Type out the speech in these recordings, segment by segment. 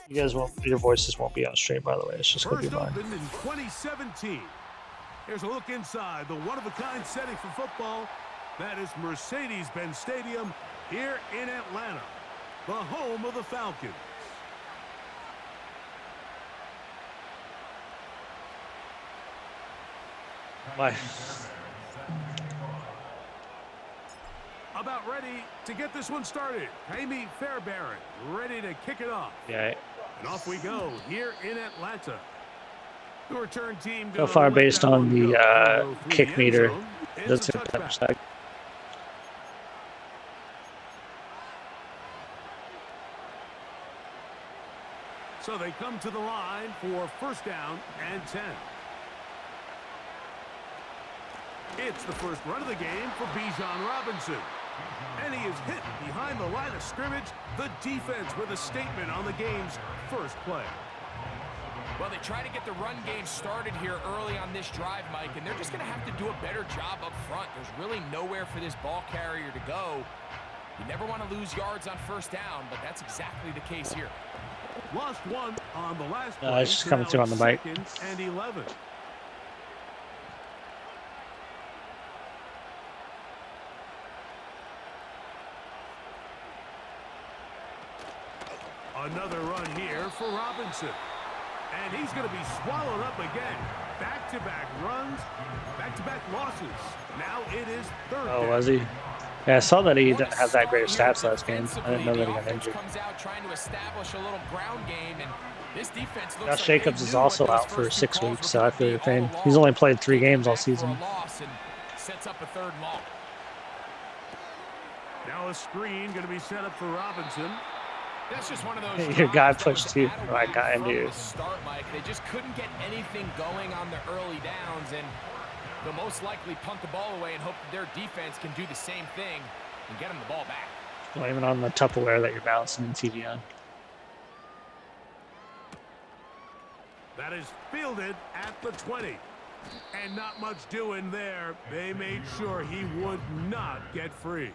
You guys won't. Your voices won't be on stream, by the way. It's just gonna be First mine. opened in 2017. Here's a look inside the one-of-a-kind setting for football. That is Mercedes-Benz Stadium here in Atlanta, the home of the Falcons. Why? About ready to get this one started. Amy Fairbairn ready to kick it off. Yeah. And off we go here in Atlanta. The return team So far, based on the kick meter, does hit that side. So they come to the line for first down and 10. It's the first run of the game for Bijan Robinson. And he is hit behind the line of scrimmage. The defense with a statement on the game's first play. Well, they try to get the run game started here early on this drive, Mike, and they're just going to have to do a better job up front. There's really nowhere for this ball carrier to go. You never want to lose yards on first down, but that's exactly the case here. Lost one on the last play. It's just coming through on the mic. And 11. Another run here for Robinson. And he's going to be swallowed up again. Back-to-back runs, back-to-back losses. Now it is third down. Oh, was he? Yeah, I saw that he didn't have that great of stats last game. I didn't know that he got injured. Comes out trying to establish a little ground game, and this defense looks Josh Jacobs is also out for 6 weeks, so I feel your pain. He's only played 3 games all season. Sets up a third and long. Now a screen going to be set up for Robinson. That's just one of those. Your guy pushed you. I got into you. Start, Mike. They just couldn't get anything going on the early downs, and they'll most likely punt the ball away and hope that their defense can do the same thing and get them the ball back. Blame it on the Tupperware that you're balancing the TV on. That is fielded at the 20. And not much doing there. They made sure he would not get free.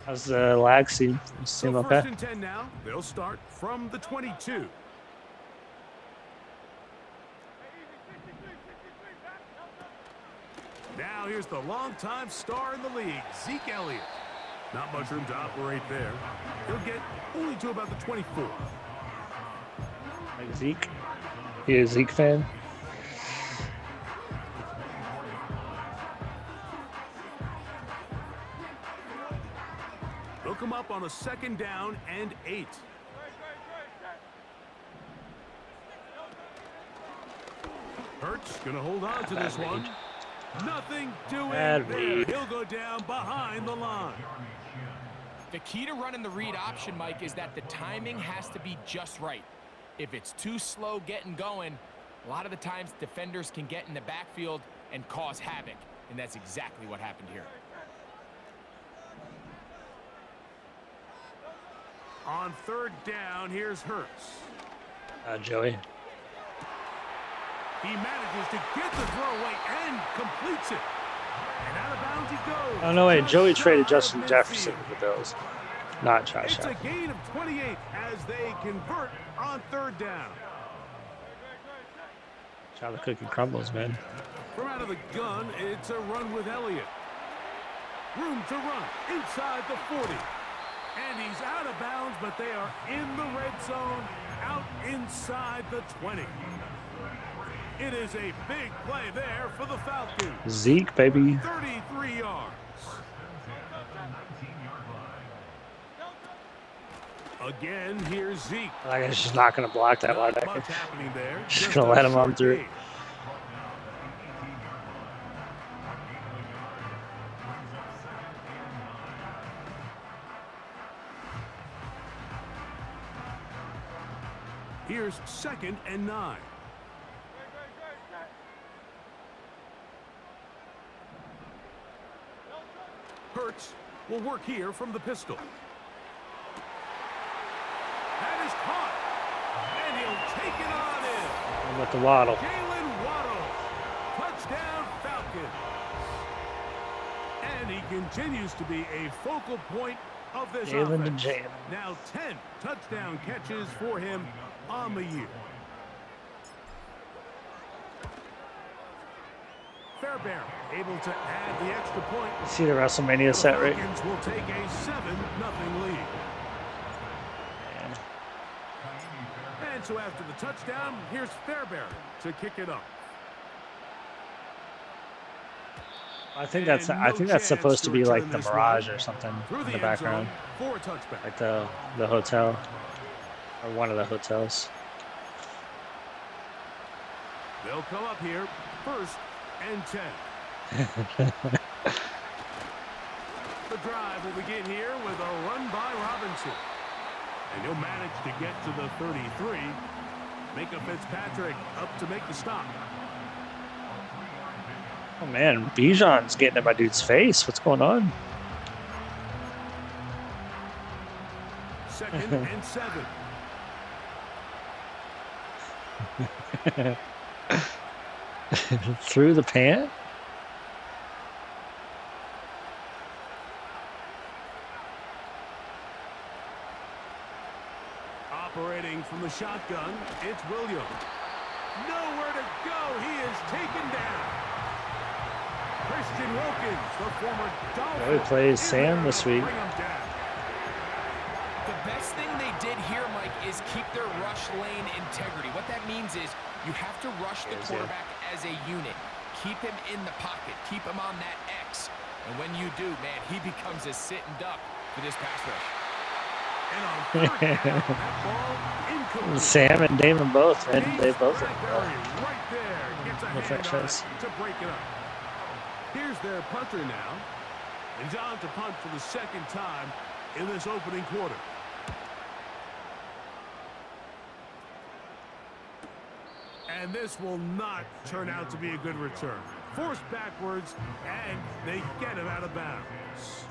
How's the lag seem? Seem So okay? first and 10 now. They'll start from the 22. Now here's the longtime star in the league, Zeke Elliott. Not much room to operate there. He'll get only to about the 24. Like Zeke? You a Zeke fan? They'll come up on a second down and 8. Hurts gonna hold on to this one. Nothing doing there. He'll go down behind the line. The key to running the read option, Mike, is that the timing has to be just right. If it's too slow getting going, a lot of the times defenders can get in the backfield and cause havoc, and that's exactly what happened here. On third down, here's Hurts. Joey. He manages to get the throw away and completes it. And out of bounds he goes. Oh, no, wait. Joey traded Justin Jefferson to the Bills, not Josh It's Allen. a gain of 28 as they convert on third down. That's how the cookie crumbles, man. From out of the gun, it's a run with Elliott. Room to run inside the 40. And he's out of bounds, but they are in the red zone, out inside the 20. It is a big play there for the Falcons. Zeke, baby. 33 yards. Again, here's Zeke. I guess she's not going to block that Not linebacker. much happening there. Just going to let him run through it. Here's second and 9. Hurts will work here from the pistol. That is caught. And he'll take it on in. With the waddle. Jalen Waddle. Touchdown Falcons. And he continues to be a focal point of this Jalen to offense. Jalen. Now 10 touchdown catches for him on the year. Fairbairn able to add the extra point. You see the WrestleMania set, right? Falcons will take a 7-0 lead. And so after the touchdown, here's Fairbairn to kick it up. I think that's supposed to be like the Mirage or something in the background, like the hotel or one of the hotels. They'll come up here, 1st and 10. The drive will begin here with a run by Robinson. And he'll manage to get to the 33. Micah Fitzpatrick up to make the stop. Oh man, Bijan's getting in my dude's face. What's going on? 2nd and 7. Through the pan? Operating from the shotgun, it's Williams. Nowhere to go. He is taken down. Christian Wilkins, the former Dolphin. He plays Sam this week. The best thing they did here, Mike, is keep their rush lane integrity. What that means is you have to rush the quarterback as a unit. Keep him in the pocket. Keep him on that X. And when you do, man, he becomes a sitting duck for this pass rush. And on 3rd down, that ball incomplete. Sam and Damon both, and they both are right there gets a hand on it to break it up. Here's their punter now. And he's on to punt for the 2nd time in this opening quarter. And this will not turn out to be a good return. Forced backwards, and they get him out of bounds.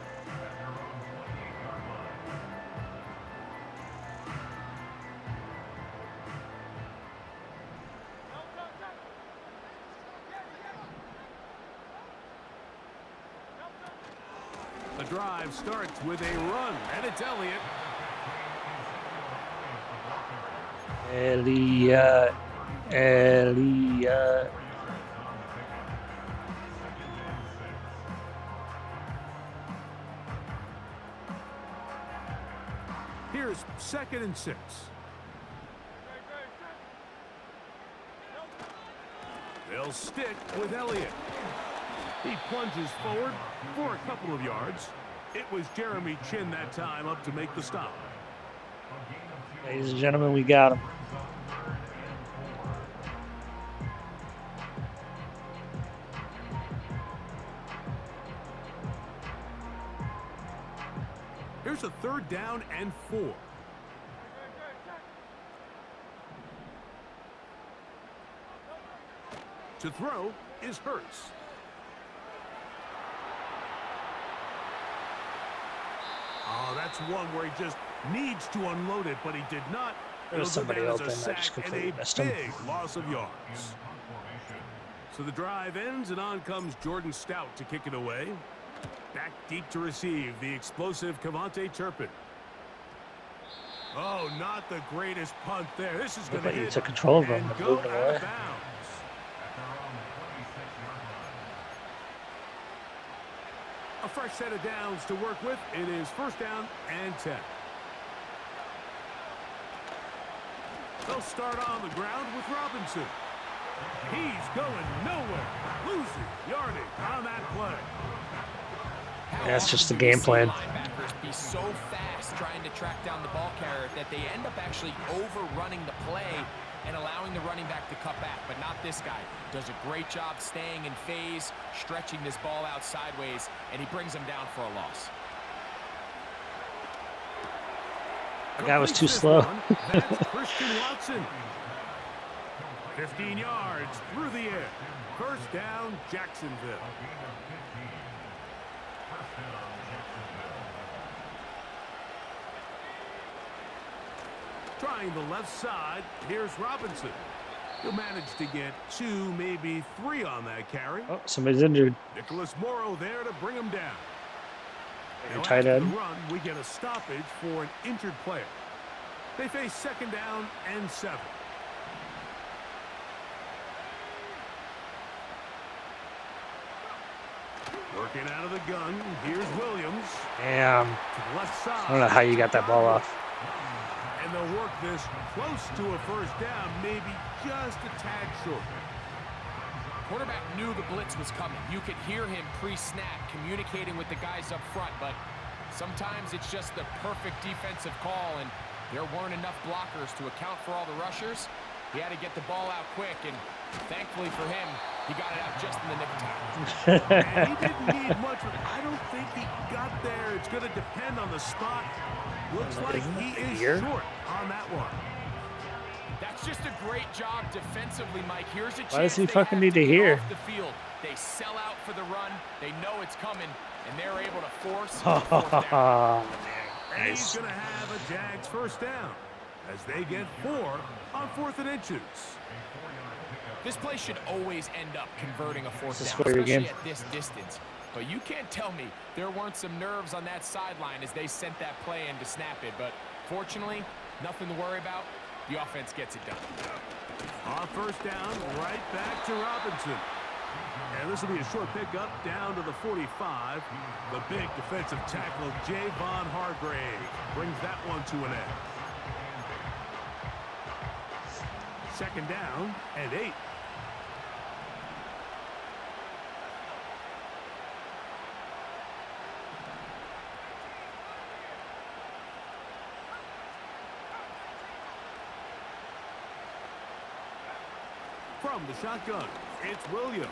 The drive starts with a run, and it's Elliott. Elliott. Here's 2nd and 6. They'll stick with Elliott. He plunges forward for a couple of yards. It was Jeremy Chin that time up to make the stop. Ladies and gentlemen, we got him. Here's a 3rd down and 4. To throw is Hurts. Oh, that's one where he just needs to unload it, but he did not. There was somebody open. I just completely missed him. Big loss of yards. So the drive ends, and on comes Jordan Stout to kick it away. Back deep to receive the explosive Kevontae Turpin. Oh, not the greatest punt there. This is going to hit took control of him and and go moved out away. of bounds. A fresh set of downs to work with. It is 1st down and 10. They'll start on the ground with Robinson. He's going nowhere. Losing yardage on that play. That's just the game plan. Linebackers be so fast trying to track down the ball carrier that they end up actually overrunning the play and allowing the running back to cut back, but not this guy. Does a great job staying in phase, stretching this ball out sideways, and he brings him down for a loss. The guy was too slow. That's Christian Watson. 15 yards through the air. 1st down, Jacksonville. Trying the left side, here's Robinson. He'll manage to get 2, maybe 3 on that carry. Oh, somebody's injured. Nicholas Morrow there to bring him down. Your Now tight after end. the run, we get a stoppage for an injured player. They face 2nd down and 7. Working out of the gun, here's Williams. Damn. To the left side. I don't know how you got that ball off. And they'll work this close to a 1st down, maybe just a tad short. Quarterback knew the blitz was coming. You could hear him pre-snap communicating with the guys up front, but sometimes it's just the perfect defensive call, and there weren't enough blockers to account for all the rushers. He had to get the ball out quick, and thankfully for him, he got it out just in the nick of time. And he didn't need much, but I don't think he got there. It's going to depend on the spot. Looks like he is short on that one. That's just a great job defensively, Mike. Here's a chance. Why does he fucking need to hear? Off the field. They sell out for the run. They know it's coming, and they're able to force. And he's going to have a Jags 1st down as they get 4 on 4th and inches. This play should always end up converting a 4th down, square especially game. at this distance. But you can't tell me there weren't some nerves on that sideline as they sent that play in to snap it. But fortunately, nothing to worry about. The offense gets it done. On 1st down, right back to Robinson. And this will be a short pickup down to the 45. The big defensive tackle, Javon Hargrave, brings that one to an end. 2nd down and 8. From the shotgun, it's Williams.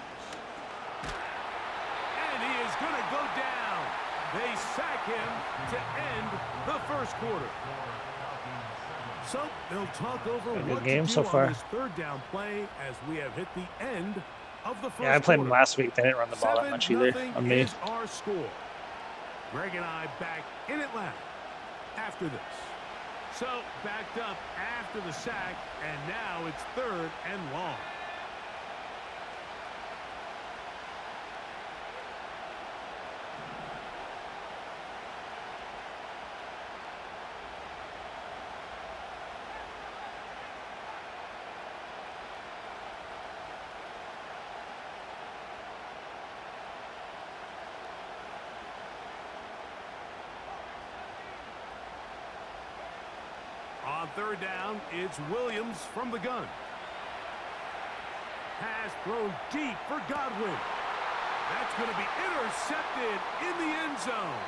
And he is going to go down. They sack him to end the 1st quarter. So they'll talk over what game to do so far. on this 3rd down play as we have hit the end of the 1st Yeah, I played him quarter. last week. They didn't run the ball that much either 7-0 on me. is our score. Greg and I back in Atlanta after this. So backed up after the sack, and now it's 3rd and long. On 3rd down, it's Williams from the gun. Pass thrown deep for Godwin. That's going to be intercepted in the end zone.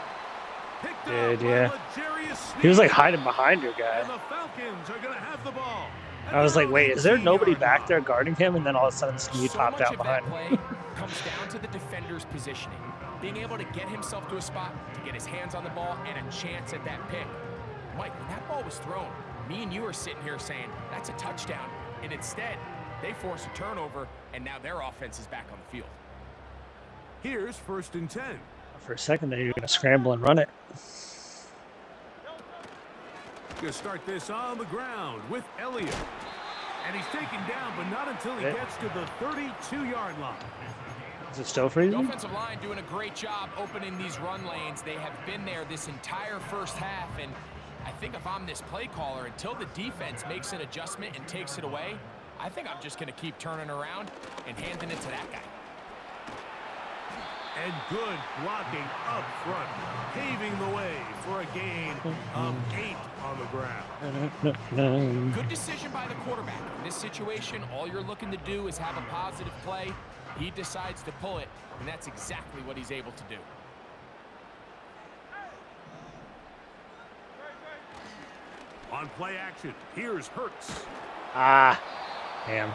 Picked up by L'Jarius Sneed. He was like hiding behind your guy. And the Falcons are going to have the ball. I was like, wait, is there nobody back there guarding him? And then all of a sudden Sneed popped out behind play him. comes down to the defender's positioning. Being able to get himself to a spot, to get his hands on the ball, and a chance at that pick. Mike, when that ball was thrown, me and you are sitting here saying, that's a touchdown. And instead, they force a turnover, and now their offense is back on the field. Here's 1st and 10. For a second there, you're going to scramble and run it. Going to start this on the ground with Elliott. And he's taken down, but not until he gets to the 32-yard line. Is it still The freezing? offensive line doing a great job opening these run lanes. They have been there this entire 1st half, and I think if I'm this play caller, until the defense makes an adjustment and takes it away, I think I'm just going to keep turning around and handing it to that guy. And good blocking up front, paving the way for a gain of 8 on the ground. Good decision by the quarterback. In this situation, all you're looking to do is have a positive play. He decides to pull it, and that's exactly what he's able to do. On play action, here's Hurts. Ah, damn.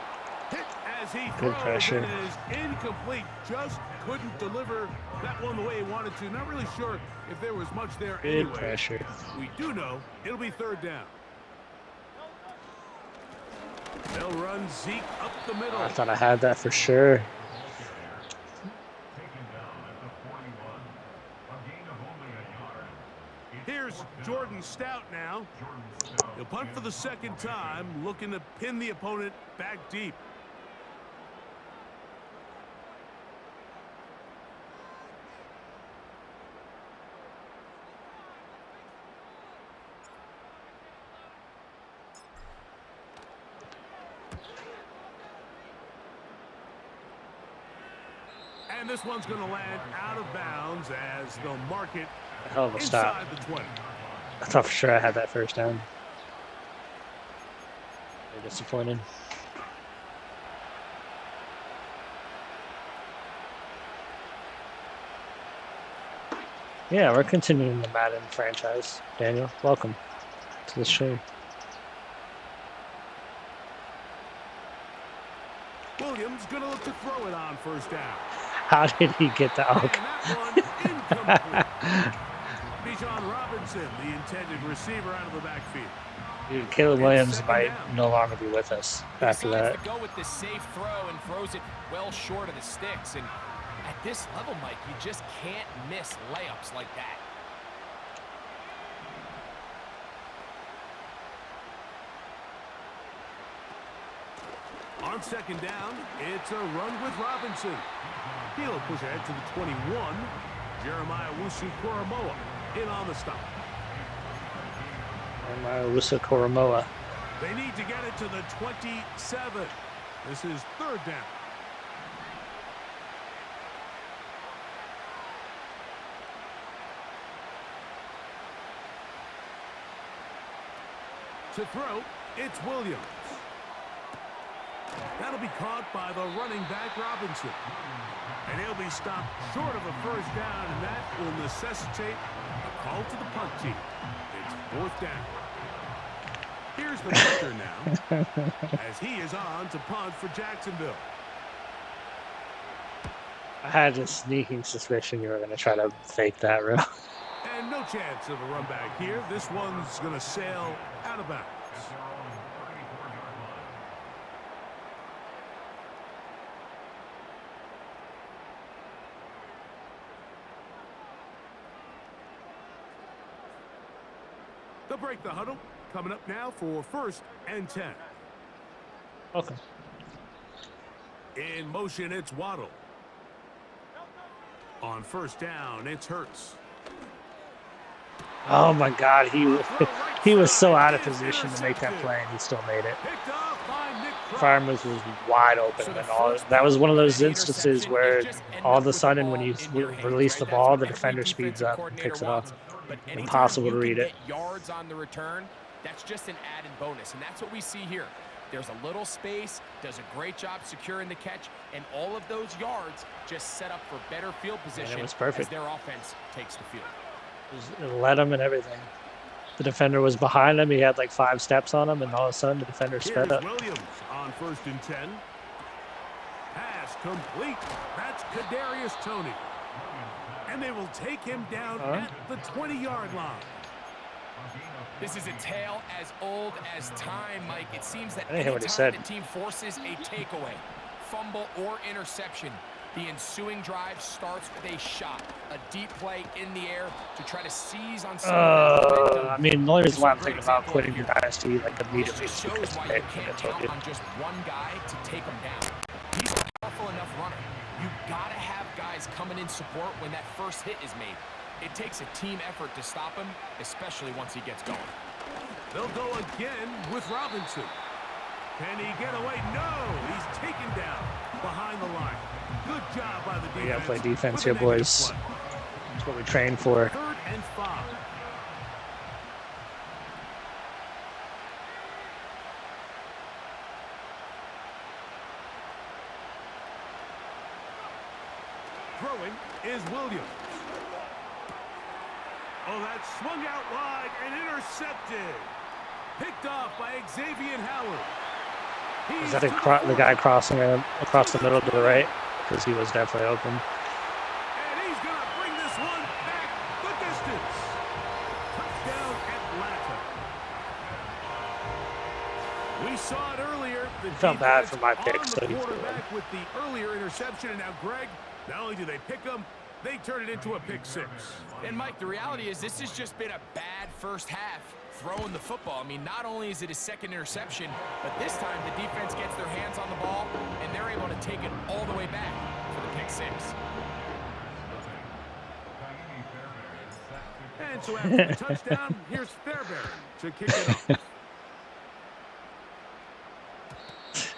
Hit as he Good throws, pressure. and it is incomplete. Just couldn't deliver that one the way he wanted to. Not really sure if there was much there Good anyway. pressure. We do know it'll be 3rd down. They'll run Zeke up the middle. I thought I had that for sure. Here's Jordan Stout now. He'll punt for the second time, looking to pin the opponent back deep. And this one's going to land out of bounds as they'll mark it A hell of a stop. inside the 20. I thought for sure I had that first down. Very disappointed. Yeah, we're continuing the Madden franchise. Daniel, welcome to the show. Williams going to look to throw it on first down. How did he get the And oak? that one incomplete. Bijan Robinson, the intended receiver, out of the backfield. Dude, Caleb Williams might no longer be with us after He that. decides to go with the safe throw and throws it well short of the sticks. And at this level, Mike, you just can't miss layups like that. On second down, it's a run with Robinson. He'll push ahead to the 21. Jeremiah Wusu-Koramoah in on the stop. Usa Koromoa. They need to get it to the 27. This is third down. To throw, it's Williams. That'll be caught by the running back Robinson. And he'll be stopped short of a first down, and that will necessitate a call to the punt team. It's fourth down. Here's the punter now, as he is on to punt for Jacksonville. I had a sneaking suspicion you were going to try to fake that, real. And no chance of a run back here. This one's going to sail out of bounds. They'll break the huddle. Coming up now for first and 10. Okay. In motion, it's Waddle. On first down, it's Hurts. Oh my God, he was so out of position to make that play, and he still made it. Picked off by Nick Farmers was wide open, and all that was one of those instances where all of a sudden, when you release the ball, the defender speeds up and picks it off. Impossible to read it. Yards on the return. That's just an added bonus, and that's what we see here. There's a little space, does a great job securing the catch, and all of those yards just set up for better field position it was perfect. as their offense takes the field. It led him and everything. The defender was behind him. He had like 5 steps on him, and all of a sudden the defender sped up. Williams on first and 10. Pass complete. That's Kadarius Toney. And they will take him down at the 20-yard line. This is a tale as old as time, Mike. It seems that I didn't hear what he anytime said. the team forces a takeaway, fumble, or interception, the ensuing drive starts with a shot, a deep play in the air to try to seize on some of that momentum. I mean, the only reason why I'm thinking about quitting your dynasty like immediately It is shows because why I you can't told count you. on just one guy to take him down. He's a powerful enough runner. You gotta have guys coming in support when that first hit is made. It takes a team effort to stop him, especially once he gets going. They'll go again with Robinson. Can he get away? No, he's taken down behind the line. Good job by the defense. We gotta play defense for the here, negative boys. play. That's what we train for. 3rd and 5. Throwing is Williams. Oh, that swung out wide and intercepted. Picked off by Xavier Howard. Is that the guy crossing across the middle to the right? Because he was definitely open. And he's going to bring this one back the distance. Touchdown, Atlanta. We saw it earlier. The Felt bad for my defense pick, on so the he threw quarterback with the earlier interception. And now, Greg, not only do they pick him, They turn it into a pick six. And, Mike, the reality is this has just been a bad first half throwing the football. I mean, not only is it his second interception, but this time the defense gets their hands on the ball, and they're able to take it all the way back for the pick six. And so after the touchdown, here's Fairbairn to kick it off.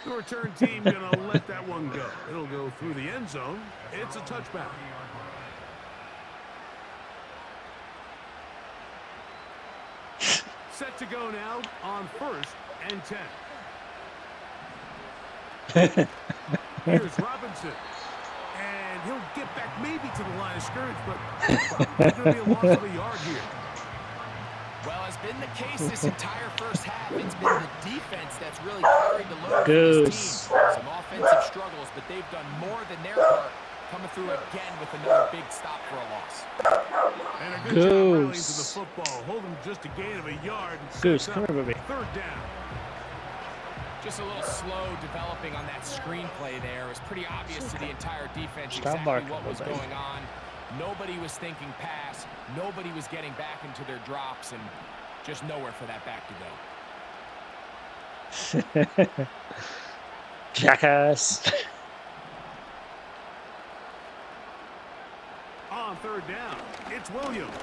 The return team going to let that one go. It'll go through the end zone. It's a touchback. Set to go now on 1st and 10. Here's Robinson. And he'll get back maybe to the line of scrimmage, but there's going to be a loss of a yard here. Well, has been the case this entire first half. It's been the defense that's really carried the load for this team. Some offensive struggles, but they've done more than their part, coming through again with another big stop for a loss. And a good job rallying to the football, holding just a gain of a yard. Goose, come here, baby. 3rd down. Just a little slow developing on that screenplay there. It was pretty obvious to the entire defense Stop exactly what was going on. Nobody was thinking pass. Nobody was getting back into their drops, and just nowhere for that back to go. Jackass. On 3rd down, it's Williams.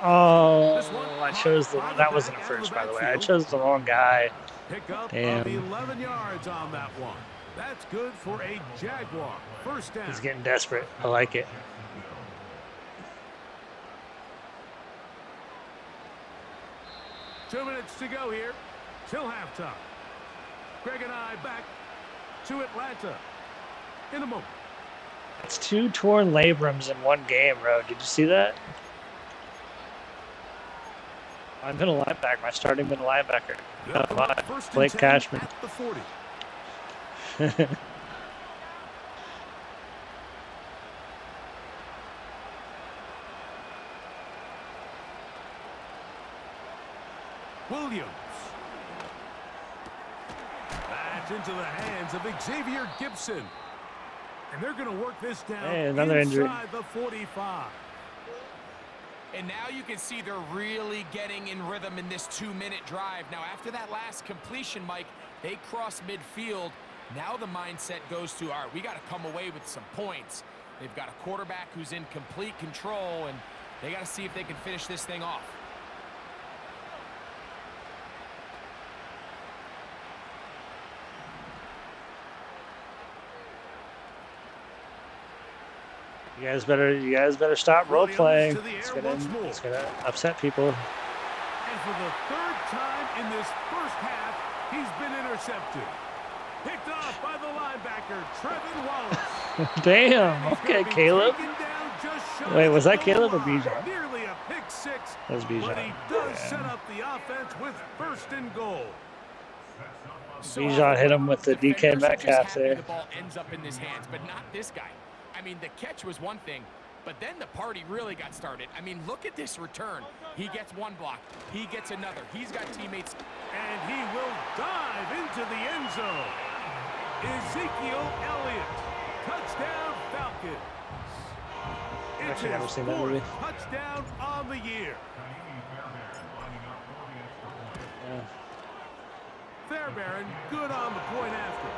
Oh, I chose the. That wasn't a first, by the way. I chose the wrong guy. Pick up Damn. of 11 yards on that one. That's good for a Jaguar. 1st down. He's getting desperate. I like it. Two minutes to go here till halftime. Greg and I back to Atlanta in a moment. It's 2 torn labrums in one game, bro. Did you see that? My middle linebacker, my starting middle linebacker. Blake Cashman. At the 40. Williams. That's into the hands of Xavier Gibson. And they're going to work this down another injury. inside the 45. And now you can see they're really getting in rhythm in this 2-minute drive. Now, after that last completion, Mike, they cross midfield. Now the mindset goes to, all right, we got to come away with some points. They've got a quarterback who's in complete control, and they got to see if they can finish this thing off. You guys better stop role playing. It's gonna upset people. And for the 3rd time in this first half, he's been intercepted. Picked off by the linebacker, Trevin Wallace. Damn. Okay, Caleb. Wait, was that Caleb or Bijan? Nearly a pick six. That was Bijan. But he does set up the offense with 1st and goal. Bijan hit him with the DK Metcalf there. The ball ends up in his hands, but not this guy. I mean, the catch was one thing, but then the party really got started. I mean, look at this return. He gets one block. He gets another. He's got teammates. And he will dive into the end zone. Ezekiel Elliott. Touchdown Falcons. It's Actually, never his seen that movie. 4th touchdown on the year. Yeah. Fairbairn good on the point after.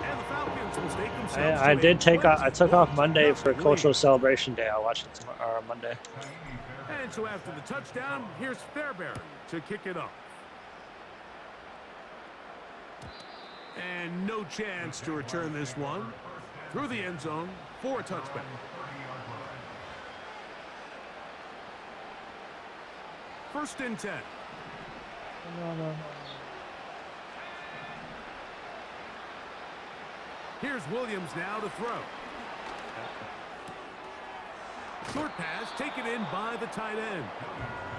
And the Falcons will stake themselves. I took off Monday for Cultural Celebration Day. I'll watch it tomorrow, or Monday. And so after the touchdown, here's Fairbairn to kick it off. And no chance to return this one through the end zone for a touchback. First and 10. No. Here's Williams now to throw. Short pass taken in by the tight end.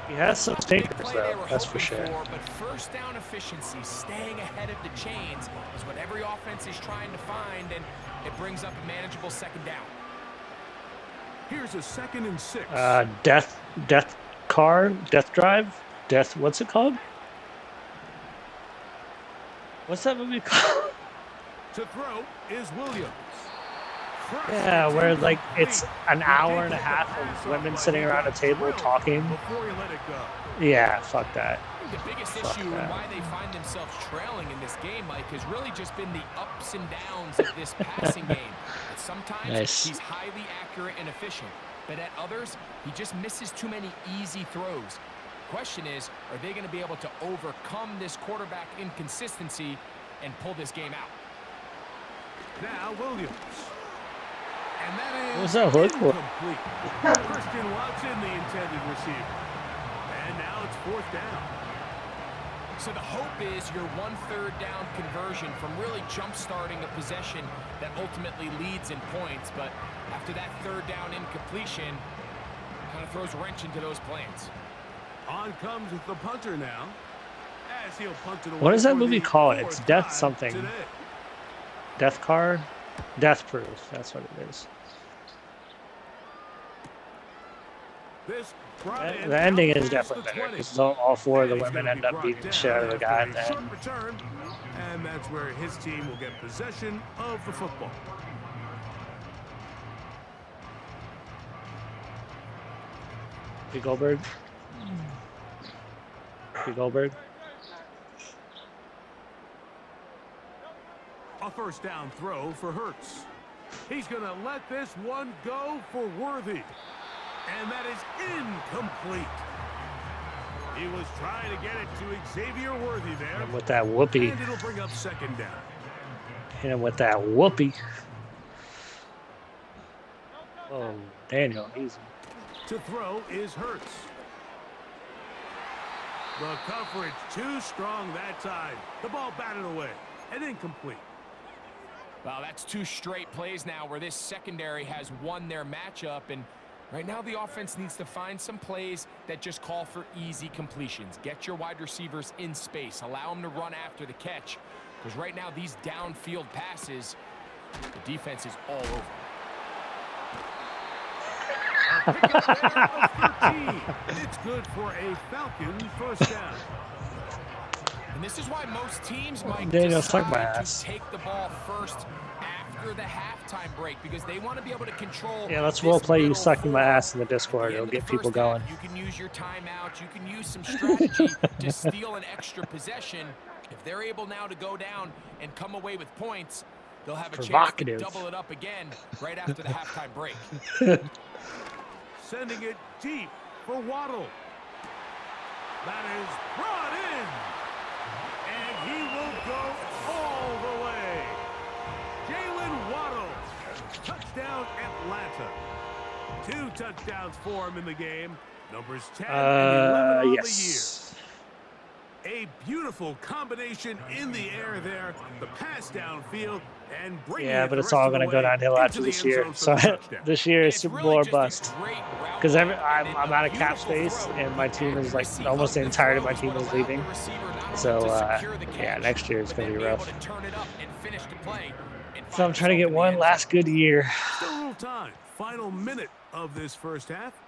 He has some stinkers, though. That's for sure. But first down efficiency, staying ahead of the chains, is what every offense is trying to find, and it brings up a manageable 2nd down. Here's a 2nd and 6. Death drive. What's it called? What's that movie called? To throw is Williams. Yeah, where like it's an hour and a half of women sitting around a table talking. Yeah, fuck that. The biggest issue and why they find themselves trailing in this game, Mike, has really just been the ups and downs of this passing game. At sometimes he's highly accurate and efficient, but at others, he just misses too many easy throws. Question is, are they going to be able to overcome this quarterback inconsistency and pull this game out? Now Williams. And that is what was that hook? Incomplete. Christian Watson, the intended receiver. And now it's 4th down. So the hope is your 1/3 down conversion from really jump-starting a possession that ultimately leads in points. But after that 3rd down incompletion, kind of throws a wrench into those plans. On comes the punter now. As he'll punt it away. What is that movie called? It's Death something. Today. Death Card? Death Proof. That's what it is. The ending is definitely better because all 4 of the women end up beating the shit out of the guy at the end. And that's where his team will get possession of the football. Goldberg. Goldberg. A 1st down throw for Hurts. He's going to let this one go for Worthy. And that is incomplete. He was trying to get it to Xavier Worthy there. And with that whoopee. And it'll bring up 2nd down. Hit him with that whoopee. Oh, Daniel, easy. To throw is Hurts. The coverage too strong that time. The ball batted away and incomplete. Wow, that's 2 straight plays now where this secondary has won their matchup, and right now the offense needs to find some plays that just call for easy completions. Get your wide receivers in space. Allow them to run after the catch, because right now these downfield passes, the defense is all over. It's good for a Falcon 1st down. And this is why most teams might Daniel, suck my decide ass. to take the ball first after the halftime break because they want to be able to control. Yeah, let's role play you sucking my ass in the Discord. It'll get people going. You can use your timeout. You can use some strategy to steal an extra possession. If they're able now to go down and come away with points, they'll have a chance to double it up again right after the halftime break. Sending it deep for Waddle. That is brought in. And he will go all the way. Jalen Waddle. Touchdown Atlanta. 2 touchdowns for him in the game. Numbers 10 and 11 on the year. A beautiful combination in the air there. The pass downfield and yeah, but it's all going to go downhill after this year. So this year is Super Bowl or bust. Because I'm out of cap space, and my team is like almost the entirety of my team is leaving. So yeah, next year is going to be rough. So I'm trying to get one last good year. Still a little time. Final minute of this first half.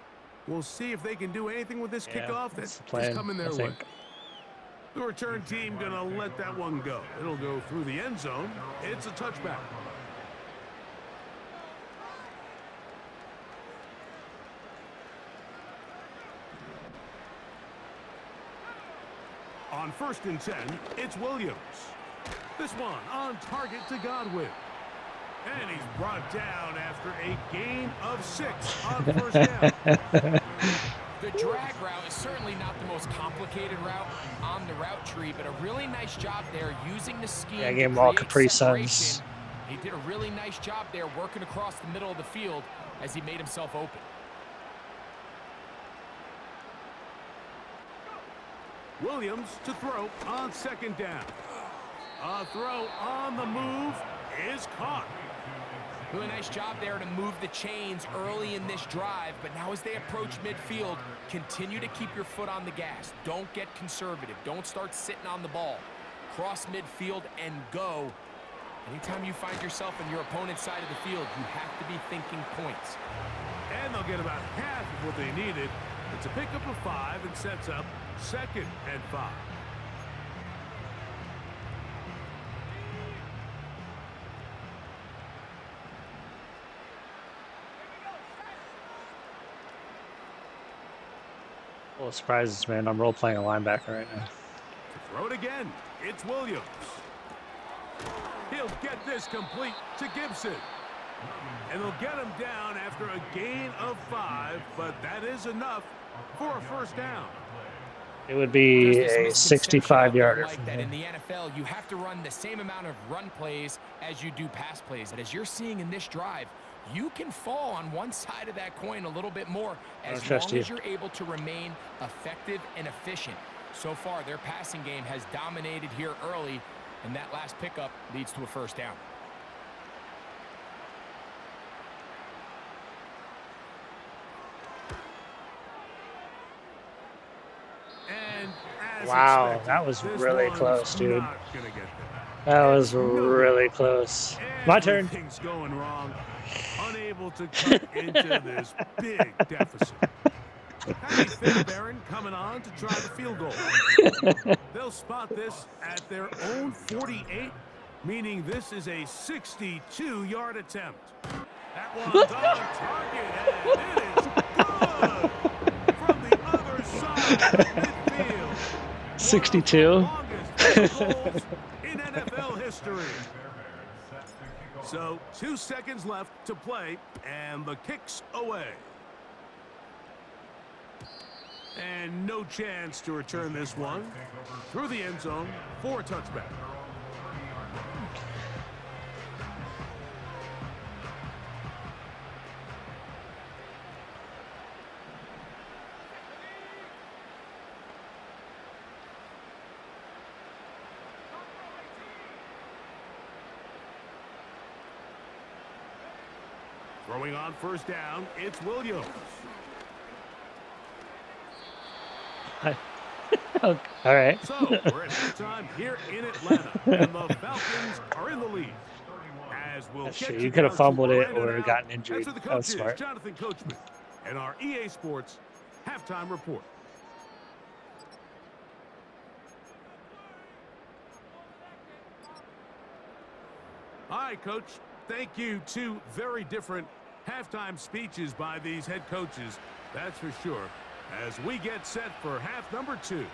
We'll see if they can do anything with this kickoff that's coming their way. The return team going to let that one go. It'll go through the end zone. It's a touchback. On 1st and 10, it's Williams. This one on target to Godwin. And he's brought down after a gain of 6 on 1st down. The drag route is certainly not the most complicated route on the route tree, but a really nice job there using the scheme. Yeah, I gave him all Capri Suns. He did a really nice job there working across the middle of the field as he made himself open. Williams to throw on 2nd down. A throw on the move is caught. Really nice job there to move the chains early in this drive, but now as they approach midfield, continue to keep your foot on the gas. Don't get conservative. Don't start sitting on the ball. Cross midfield and go. Anytime you find yourself on your opponent's side of the field, you have to be thinking points. And they'll get about half of what they needed. It's a pickup of 5 and sets up 2nd and 5. Well, surprises, man. I'm role playing a linebacker right now. To throw it again, it's Williams. He'll get this complete to Gibson. And they'll get him down after a gain of 5, but that is enough for a first down. It would be a 65-yarder. Like that in the NFL, you have to run the same amount of run plays as you do pass plays. And as you're seeing in this drive, you can fall on one side of that coin a little bit more as long as you're able to remain effective and efficient. So far, their passing game has dominated here early, and that last pickup leads to a first down. Wow, that was really close, dude. That was really close. My turn. Everything's going wrong. Unable to cut into this big deficit. Happy Finn Barron coming on to try the field goal. They'll spot this at their own 48, meaning this is a 62-yard attempt. That one's on target, and it is good from the other side of midfield. 62. In NFL history. So 2 seconds left to play, and the kick's away. And no chance to return this one through the end zone for a touchback. Throwing on first down, it's Williams. All right. So we're at halftime here in Atlanta, and the Falcons are in the lead. As we'll That's true. You could have fumbled it or gotten injured. That was smart. Jonathan Coachman and our EA Sports halftime report. All right, Coach. Thank you. 2 very different halftime speeches by these head coaches. That's for sure. As we get set for half number 2.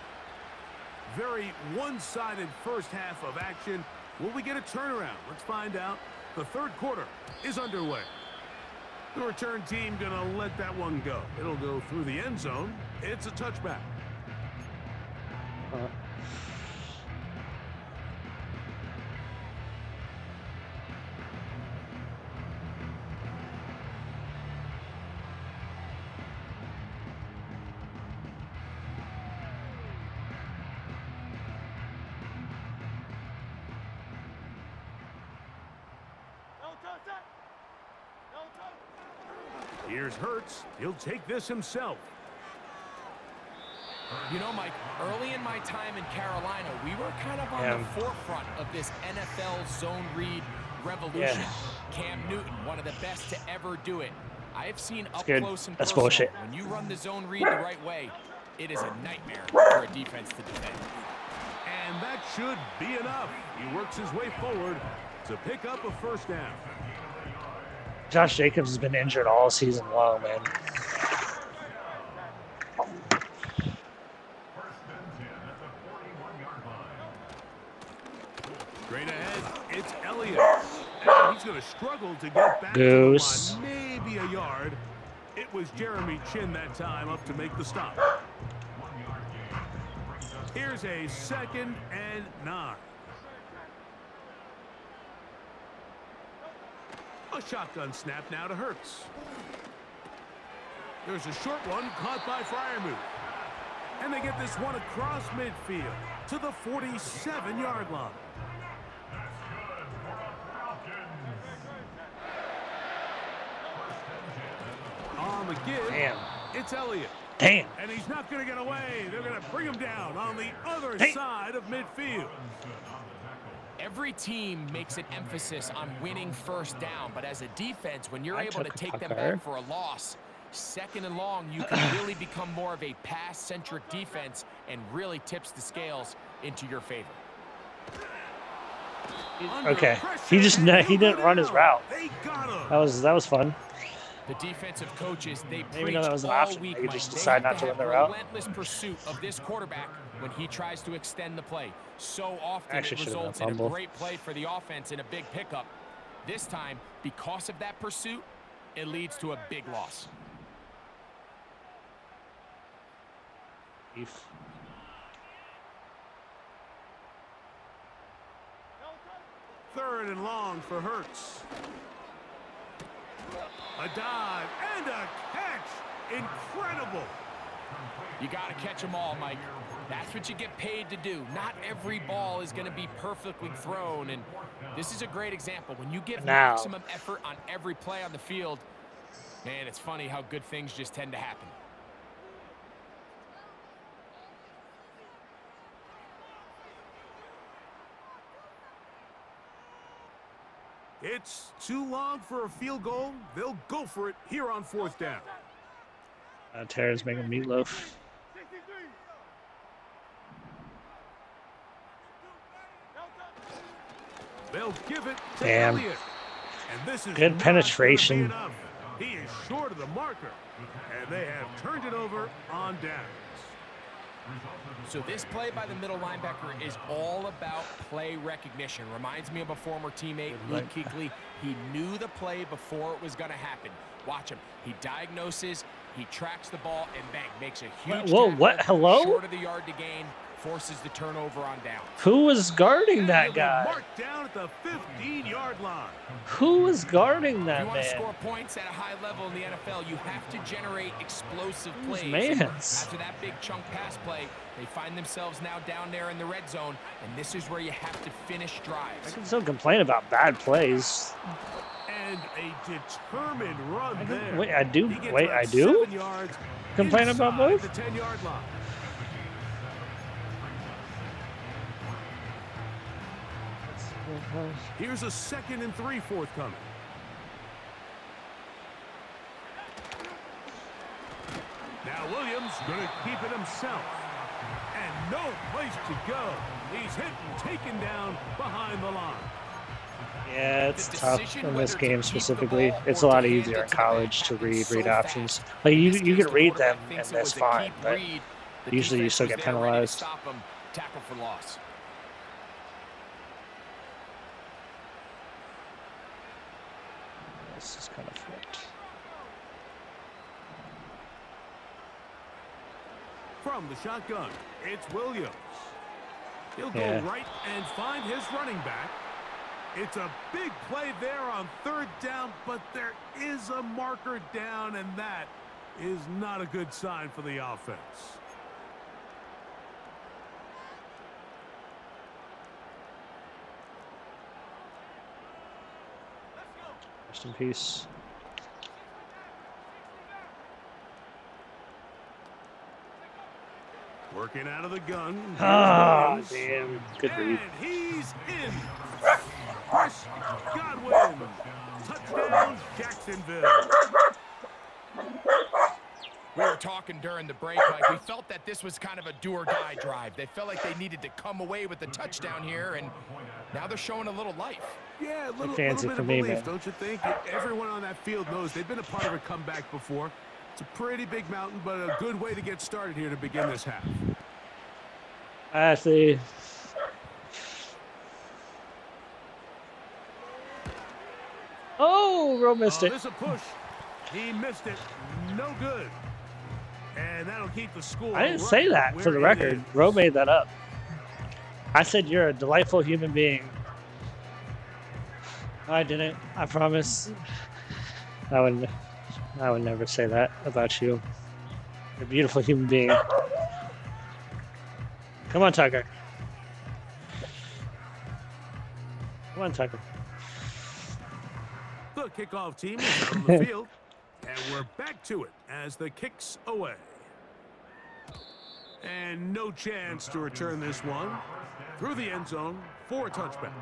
Very one-sided first half of action. Will we get a turnaround? Let's find out. The third quarter is underway. The return team going to let that one go. It'll go through the end zone. It's a touchback. Here's Hurts. He'll take this himself. You know, Mike, early in my time in Carolina, we were kind of on the forefront of this NFL zone read revolution. Cam Newton, one of the best to ever do it. I have seen up close and personal. Bullshit. When you run the zone read the right way, it is a nightmare for a defense to defend. And that should be enough. He works his way forward to pick up a first down. Josh Jacobs has been injured all season long, man. Straight ahead, it's Elliott. And he's going to struggle to get back Goose. to the line, maybe a yard. It was Jeremy Chin that time up to make the stop. Here's a 2nd and 9. A shotgun snap now to Hurts. There's a short one caught by Freiermuth. And they get this one across midfield to the 47-yard line. On the give, it's Elliott. Damn. And he's not going to get away. They're going to bring him down on the other side of midfield. Every team makes an emphasis on winning first down, but as a defense, when you're able to take them back for a loss, 2nd and long, you can really become more of a pass-centric defense and really tips the scales into your favor. Okay, he didn't run his route. That was fun. The defensive coaches, they Maybe know that was an all option. week, They could Mike. just They decide have not to run have the route. relentless pursuit of this quarterback when he tries to extend the play. So often Actually it should have been a results in a fumble. great play for the offense and a big pickup. This time, because of that pursuit, it leads to a big loss. Beef. Third and long for Hurts. A dive and a catch. Incredible. You got to catch them all, Mike. That's what you get paid to do. Not every ball is going to be perfectly thrown, and this is a great example. When you give maximum effort on every play on the field, man, it's funny how good things just tend to happen. It's too long for a field goal. They'll go for it here on 4th down. Tara's making meatloaf. They'll give it to Damn. Elliott. And this is Good not penetration. gonna be enough. He is short of the marker. And they have turned it over on downs. So this play by the middle linebacker is all about play recognition. Reminds me of a former teammate, Luke Kuechly. He knew the play before it was going to happen. Watch him. He diagnoses, he tracks the ball, and bang, makes a huge Whoa, tackle. what? Hello? Short of the yard to gain, forces the turnover on down. Who was guarding And that he'll be guy? marked down at the 15-yard line. Who was guarding If that you want to man? score points at a high level in the NFL, you have to generate explosive Who's plays. mans? After that big chunk pass play, they find themselves now down there in the red zone, and this is where you have to finish I drives. can still complain about bad plays. And a determined run there. Wait, I do. He gets Wait, about I do. 7 yards Complain about inside both? the 10-yard line. Here's a 2nd and 3 forthcoming. Now Williams going to keep it himself. And no place to go. He's hit and taken down behind the line. Yeah, it's tough in this game specifically. It's a lot easier in college to read options. Like you can read them and that's fine, but usually you still get penalized. Tackle for loss. This is kind of flipped. From the shotgun, it's Williams. He'll go Yeah. right and find his running back. It's a big play there on 3rd down, but there is a marker down, and that is not a good sign for the offense. Rest in peace. Working out of the gun. Here's Ah, Williams. damn. Good read. And he's in. Chris Godwin. Touchdown, Jacksonville. We were talking during the break, Mike. We felt that this was kind of a do-or-die drive. They felt like they needed to come away with the touchdown here, and now they're showing a little life. Yeah, a little fancy bit for of me, belief, man. don't you think? Everyone on that field knows they've been a part of a comeback before. It's a pretty big mountain, but a good way to get started here to begin this half. I see. Oh, Rowe missed it. This is a push. He missed it. No good. And that'll keep the score. I didn't say that for the record. Rowe made that up. I said you're a delightful human being. I didn't. I promise. I would never say that about you. You're a beautiful human being. Come on, Tucker. Come on, Tucker. The kickoff team is out on the field. And we're back to it as the kick's away. And no chance to return this one through the end zone for a touchback.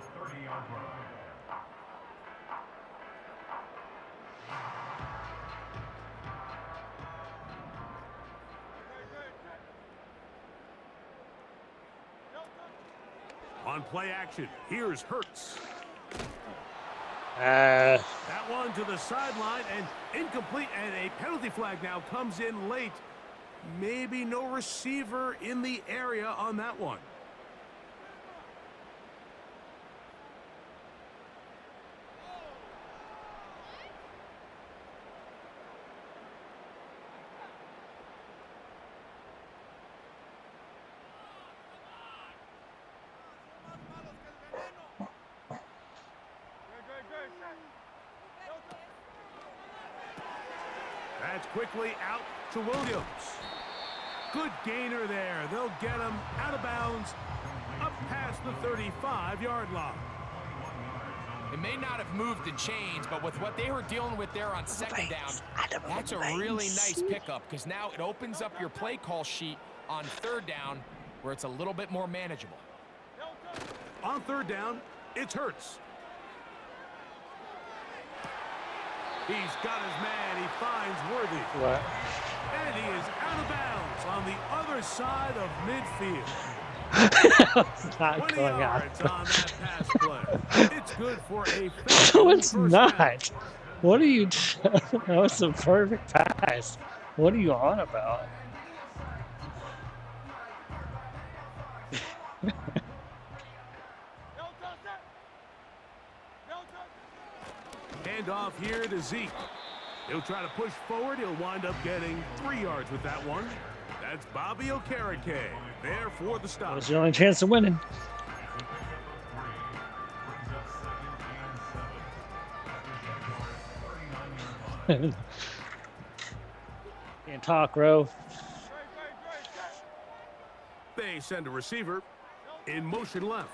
On play action, here's Hurts. That one to the sideline and incomplete, and a penalty flag now comes in late. Maybe no receiver in the area on that one. That's quickly out to Williams. Good gainer there. They'll get him out of bounds, up past the 35-yard line. It may not have moved the chains, but with what they were dealing with there on second down, that's a really nice pickup because now it opens up your play call sheet on third down where it's a little bit more manageable. On third down, it's Hurts. He's got his man. He finds Worthy. What? And he is out of bounds on the other side of midfield. It's not 20 going out. yards on that pass play. It's good for a No, it's first not. down. What are you? That was a perfect pass. What are you on about? Hand off here to Zeke. He'll try to push forward. He'll wind up getting 3 yards with that one. That's Bobby Okereke there for the stop. That's your only chance of winning. Can't talk, Ro. They send a receiver in motion left.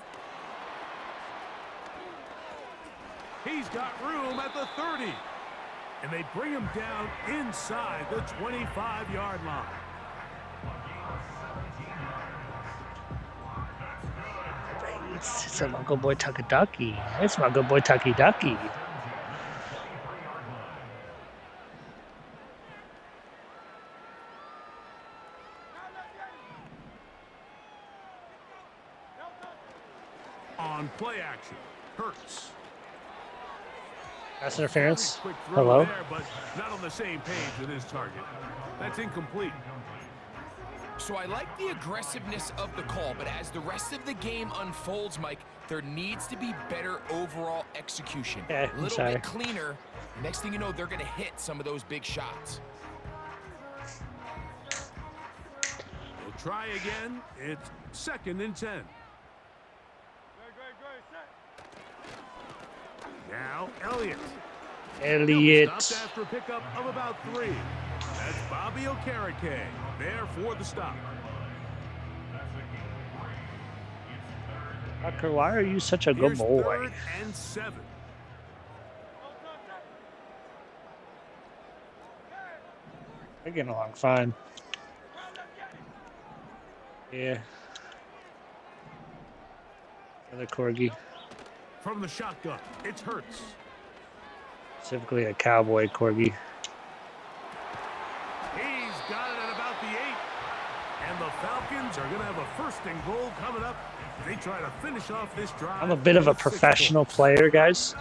He's got room at the 30. And they bring him down inside the 25-yard line. It's my good boy Tucky Ducky. It's my good boy Tucky Ducky. On play action, Hurts. Pass interference. Quick throw Hello? there, but not on the same page with his target. That's incomplete. So I like the aggressiveness of the call, but as the rest of the game unfolds, Mike, there needs to be better overall execution. Yeah, a little bit cleaner. Next thing you know, they're going to hit some of those big shots. We'll try again. It's 2nd and 10. Now Elliott. Stopped after a pickup of about 3. That's Bobby Okereke there for the stop. Tucker, why are you such a good Here's boy? 3rd and 7. They're getting along fine. Yeah. Another corgi. From the shotgun, it's Hurts. Specifically a cowboy corgi. He's got it at about the 8. And the Falcons are going to have a 1st and goal coming up. They try to finish off this drive. I'm a bit of a professional player, guys.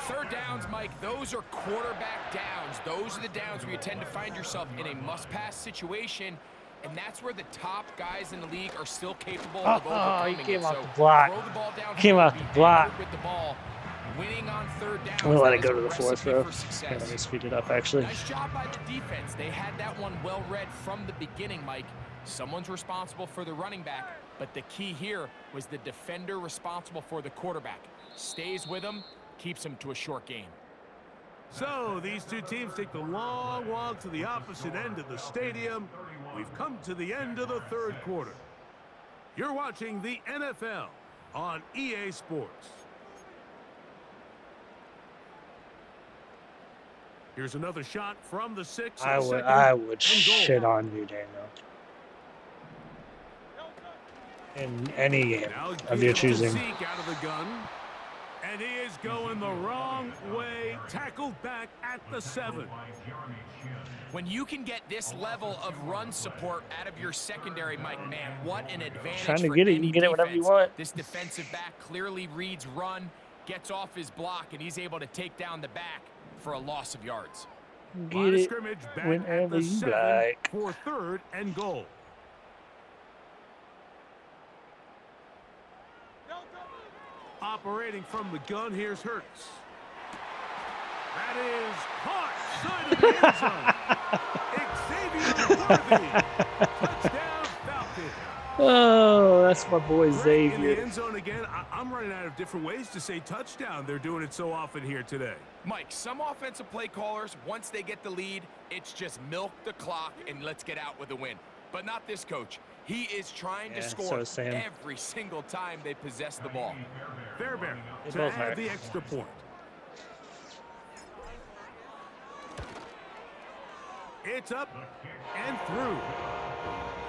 Third downs, Mike, those are quarterback downs. Those are the downs where you tend to find yourself in a must-pass situation, and that's where the top guys in the league are still capable of overcoming he came it. off So the block. throw the ball down, Came off the block. with the ball. Winning on third down. I'm going to let it go to the 4th row. Okay, let me speed it up, actually. Nice job by the defense. They had that one well read from the beginning, Mike. Someone's responsible for the running back, but the key here was the defender responsible for the quarterback. Stays with him, keeps him to a short game. So these two teams take the long walk to the opposite end of the stadium. We've come to the end of the 3rd quarter. You're watching the NFL on EA Sports. Here's another shot from the 6. I would shit on you, Daniel. In any game of your choosing. Zeke out of the gun. And he is going the wrong way. Tackled back at the 7. When you can get this level of run support out of your secondary, Mike, man, what an advantage. Trying to for get it, any you can get it whatever you defense. want. This defensive back clearly reads run, gets off his block, and he's able to take down the back for a loss of yards. Get it whenever you like. For 3rd and goal. Operating from the gun, here's Hurts. That is caught side of the end zone. Xavier Worthy. Touchdown, Falcons. Oh, that's my boy In Xavier. the end zone again. I'm running out of different ways to say touchdown. They're doing it so often here today. Mike, some offensive play callers, once they get the lead, it's just milk the clock and let's get out with a win. But not this coach. He is trying to score every single time they possess the ball. Fairbairn to add the extra point. It's up and through.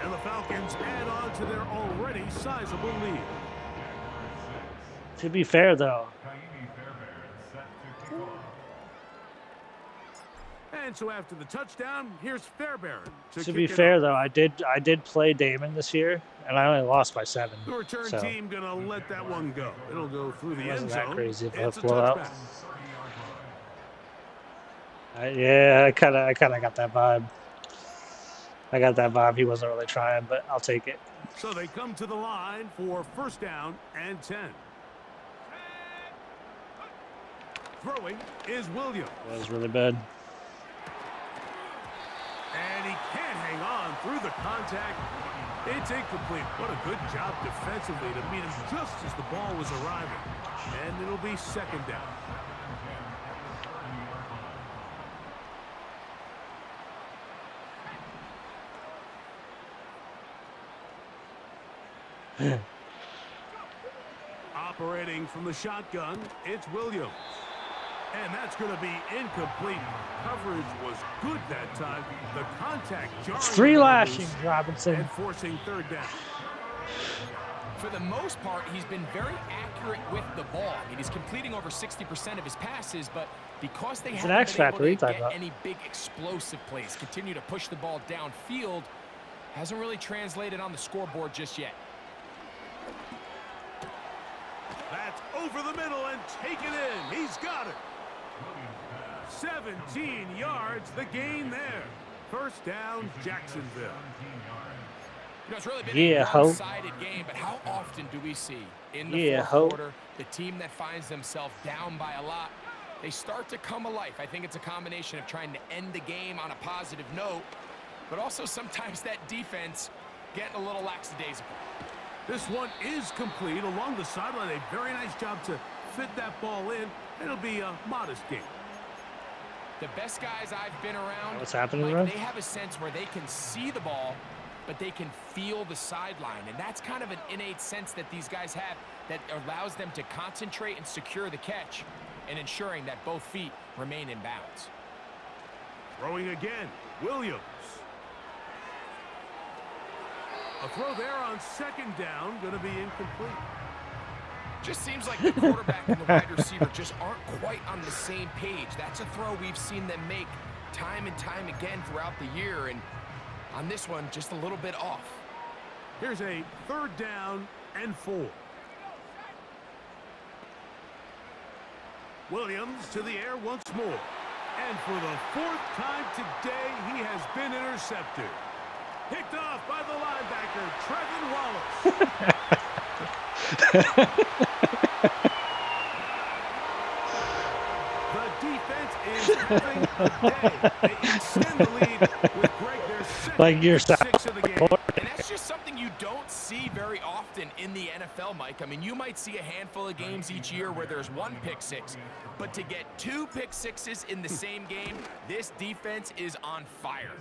And the Falcons add on to their already sizable lead. To be fair, though. And so after the touchdown, here's Fairbairn. To be fair, though, I did play Damon this year, and I only lost by 7. The return team gonna let that one go. It'll go through the end zone. Wasn't that crazy of a It's a blowout? touchback. Yeah, I kind of got that vibe. I got that vibe. He wasn't really trying, but I'll take it. So they come to the line for 1st down and 10. Throwing is Williams. That was really bad. And he can't hang on through the contact. It's incomplete. What a good job defensively to meet him just as the ball was arriving. And it'll be 2nd down. Operating from the shotgun, it's Williams. And that's going to be incomplete. Coverage was good that time. The contact jarring. It's 3 lashings, Robinson. And forcing 3rd down. For the most part, he's been very accurate with the ball. I mean, he's completing over 60% of his passes, but because they haven't been able to get any big explosive plays, continue to push the ball downfield, hasn't really translated on the scoreboard just yet. That's over the middle and taken in. He's got it. 17 yards, the gain there. 1st down, Jacksonville. You know, it's really been a one-sided game, but how often do we see in the 4th quarter the team that finds themselves down by a lot, they start to come alive? I think it's a combination of trying to end the game on a positive note, but also sometimes that defense getting a little lackadaisical. This one is complete along the sideline. A very nice job to fit that ball in. It'll be a modest game. The best guys I've been around, what's happening, Mike, they have a sense where they can see the ball, but they can feel the sideline. And that's kind of an innate sense that these guys have that allows them to concentrate and secure the catch and ensuring that both feet remain in bounds. Throwing again, Williams. A throw there on 2nd down, going to be incomplete. Just seems like the quarterback and the wide receiver just aren't quite on the same page. That's a throw we've seen them make time and time again throughout the year, and on this one, just a little bit off. Here's a 3rd down and 4. Williams to the air once more. And for the 4th time today, he has been intercepted. Picked off by the linebacker, Trevin Wallace. The defense is having a day. They extend the lead with Greg, their 6th of the game. And that's just something you don't see very often in the NFL, Mike. I mean, you might see a handful of games each year where there's 1 pick six, but to get 2 pick sixes in the same game, this defense is on fire.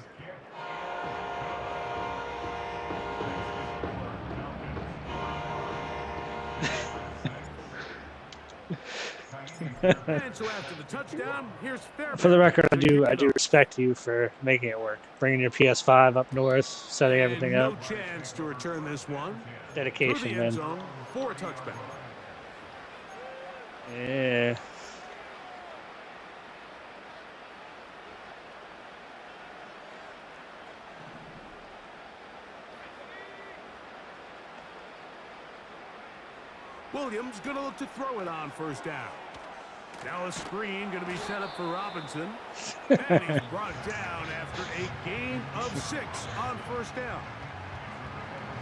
And so after the touchdown, here's Fairbairn. For the record, I do respect you for making it work, bringing your PS5 up north, setting everything up. No chance to return this one. Dedication, man. Zone for a touchback. Yeah. Williams going to look to throw it on first down. Now a screen going to be set up for Robinson. And he's brought down after a gain of 6 on first down.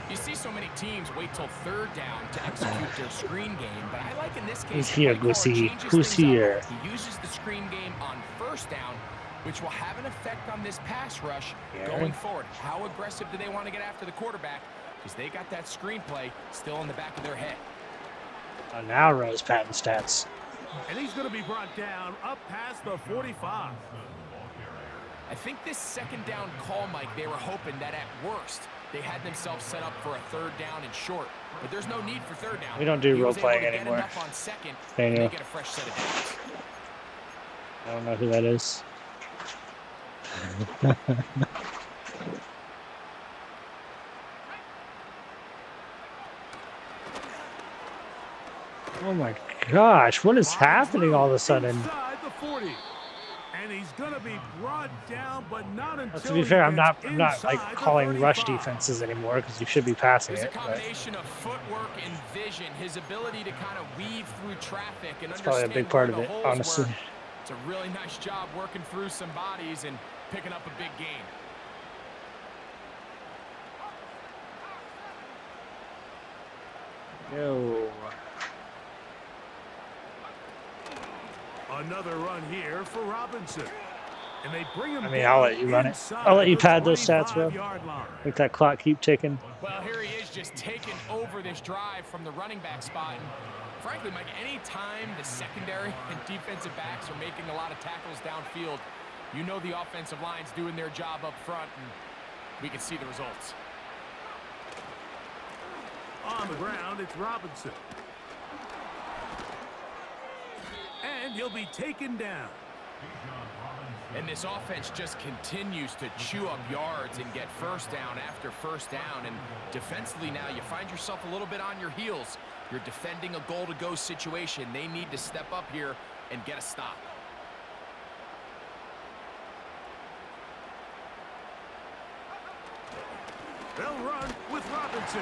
You see so many teams wait till third down to execute their screen game, but I like in this case... Who's here, Goosey? Who's here? He uses the screen game on first down, which will have an effect on this pass rush going forward. How aggressive do they want to get after the quarterback? Because they got that screenplay still in the back of their head. Oh, now Rose patent stats. And he's going to be brought down up past the 45. I think this second down call, Mike, they were hoping that at worst they had themselves set up for a third down and short. But there's no need for third down. We don't do role playing anymore. On second, Daniel. get a fresh set of downs. I don't know who that is. Oh my gosh, what is happening all of a sudden? Inside the 40. And he's going to be brought down, but not until to be fair, I'm not like calling rush defenses anymore because you should be passing it. It's a combination of footwork and vision, his ability to kind of weave through traffic and that's probably a big part of it, honestly. It's a really nice job working through some bodies and picking up a big gain. Yo. Another run here for Robinson. And they bring him I'll let you run it. I'll let you pad those stats, bro. Make that clock keep ticking. Well, here he is just taking over this drive from the running back spot. And frankly, Mike, any time the secondary and defensive backs are making a lot of tackles downfield, you know the offensive line's doing their job up front, and we can see the results. On the ground, it's Robinson. And he'll be taken down. And this offense just continues to chew up yards and get first down after first down. And defensively now, you find yourself a little bit on your heels. You're defending a goal-to-go situation. They need to step up here and get a stop. They'll run with Robinson.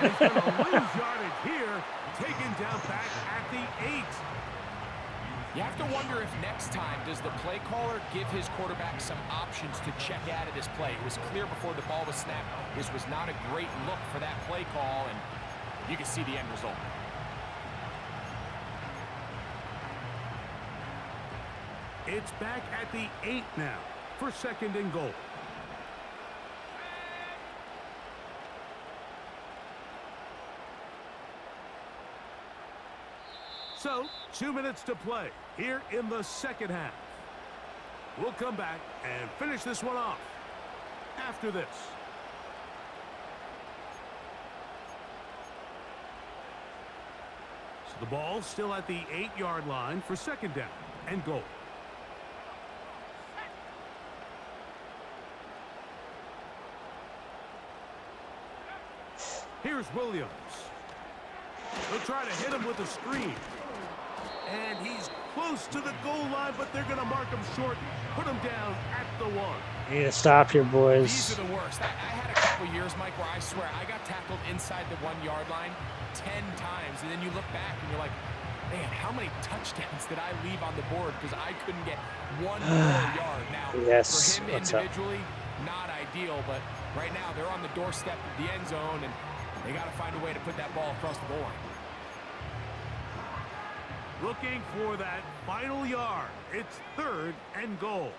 And he's going to lose yardage here, taken down back at the 8. You have to wonder if next time does the play caller give his quarterback some options to check out of this play. It was clear before the ball was snapped. This was not a great look for that play call, and you can see the end result. It's back at the 8 now for 2nd and goal. So, 2 minutes to play here in the second half. We'll come back and finish this one off after this. So the ball's still at the 8-yard line for 2nd down and goal. Here's Williams. They'll try to hit him with a screen. And he's close to the goal line, but they're going to mark him short, put him down at the 1. You need to stop here, boys. These are the worst. I had a couple years, Mike, where I swear I got tackled inside the 1-yard line 10 times, and then you look back and you're like, man, how many touchdowns did I leave on the board because I couldn't get one more yard? Now, yes. for him individually, not ideal, but right now they're on the doorstep of the end zone, and they got to find a way to put that ball across the goal line. Looking for that final yard. It's 3rd and goal.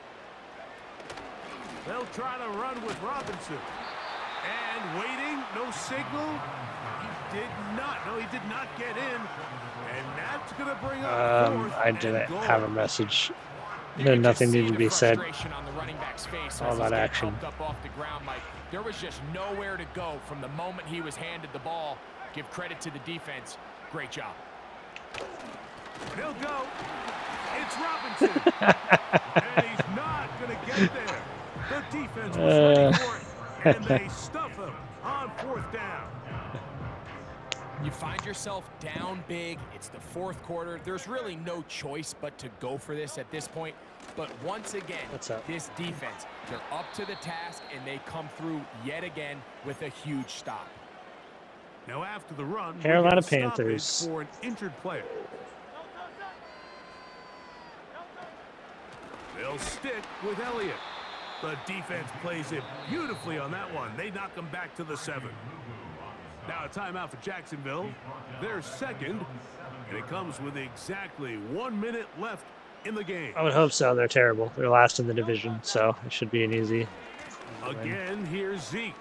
They'll try to run with Robinson. And waiting, no signal. He did not get in. And that's going to bring up I didn't have a message. Nothing needed to be said. All that action. There was just nowhere to go from the moment he was handed the ball. Give credit to the defense. Great job. He'll go. It's Robinson. And he's not going to get there. The defense was ready for it. And they stuff him on 4th down. You find yourself down big. It's the 4th quarter. There's really no choice but to go for this at this point. But once again, this defense, they're up to the task, and they come through yet again with a huge stop. Now after the run, Carolina we get a Panthers. stoppage for an injured player. They'll stick with Elliott. The defense plays it beautifully on that one. They knock them back to the 7. Now a timeout for Jacksonville. They're second, and it comes with exactly 1 minute left in the game. I would hope so. They're terrible. They're last in the division, so it should be an easy win. Again, here's Zeke.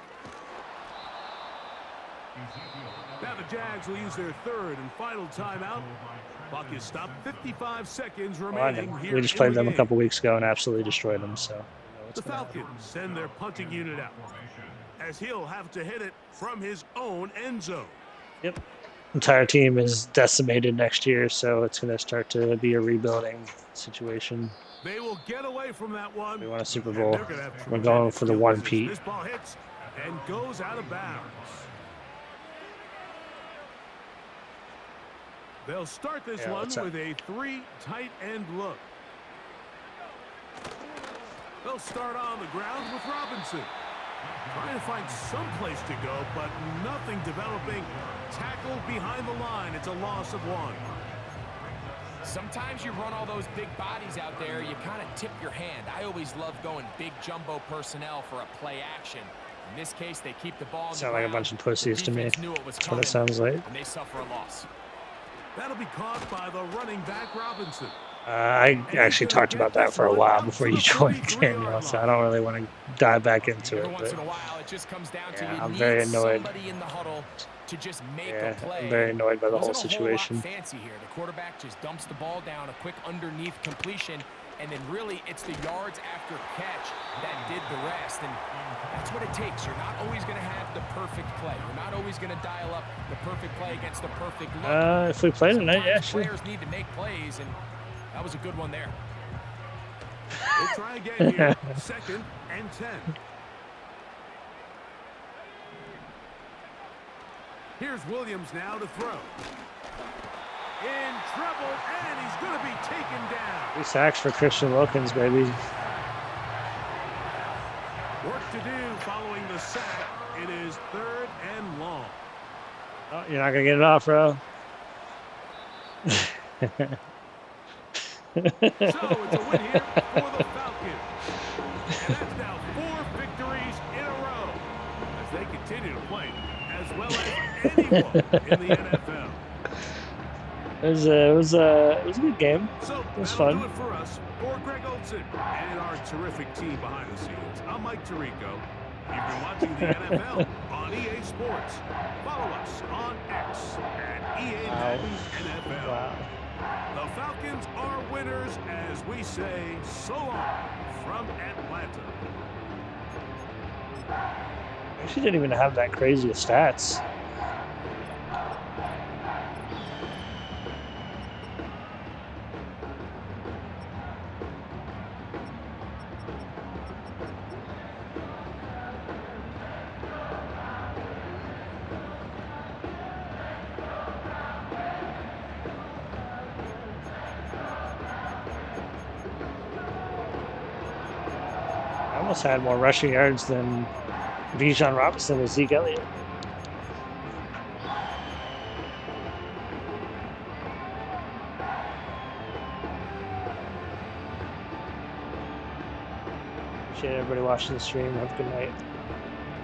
Now the Jags will use their third and final timeout. Clock is stopped. 55 seconds remaining. We just played them a couple weeks ago and absolutely destroyed them. So the Falcons send their punting unit out, as he'll have to hit it from his own end zone. Yep. Entire team is decimated next year, so it's going to start to be a rebuilding situation. They will get away from that one. We want a Super Bowl. We're going for the 1-peat. This ball hits and goes out of bounds. They'll start this one with a 3 tight end look. They'll start on the ground with Robinson. Trying to find some place to go, but nothing developing. Tackled behind the line. It's a loss of 1. Sometimes you run all those big bodies out there, you kind of tip your hand. I always love going big jumbo personnel for a play action. In this case, they keep the ball. Sound like a bunch of pussies to me. That's what it sounds like. And they suffer a loss. That'll be caught by the running back Robinson. I actually talked about that for a while before you joined, Daniel, so I don't really want to dive back into it. But yeah, I'm very annoyed. I'm very annoyed by the whole situation. Fancy here. The quarterback just dumps the ball down, a quick underneath completion, and then really it's the yards after catch that did the rest. And that's what it takes. You're not always going to have the perfect play. You're not always going to dial up the perfect play against the perfect look. If we play tonight, yeah, sure. Players need to make plays, and that was a good one there. We'll try again here. 2nd and 10. Here's Williams now to throw. In trouble, and he's going to be taken down. 3 sacks for Christian Wilkins, baby. Work to do following the sack. It is 3rd and long. Oh, you're not going to get it off, bro. So it's a win here for the Falcons. And that's now 4 victories in a row as they continue to play as well as anyone in the NFL. It was a good game. So it was fun. Do it for us, for Greg Olson and our terrific team behind the scenes. I'm Mike Tirico. You've been watching the NFL on EA Sports. Follow us on X at EA NFL. Wow. The Falcons are winners as we say so long from Atlanta. Actually didn't even have that crazy of stats. Almost had more rushing yards than Bijan Robinson and Zeke Elliott. Appreciate everybody watching the stream. Have a good night.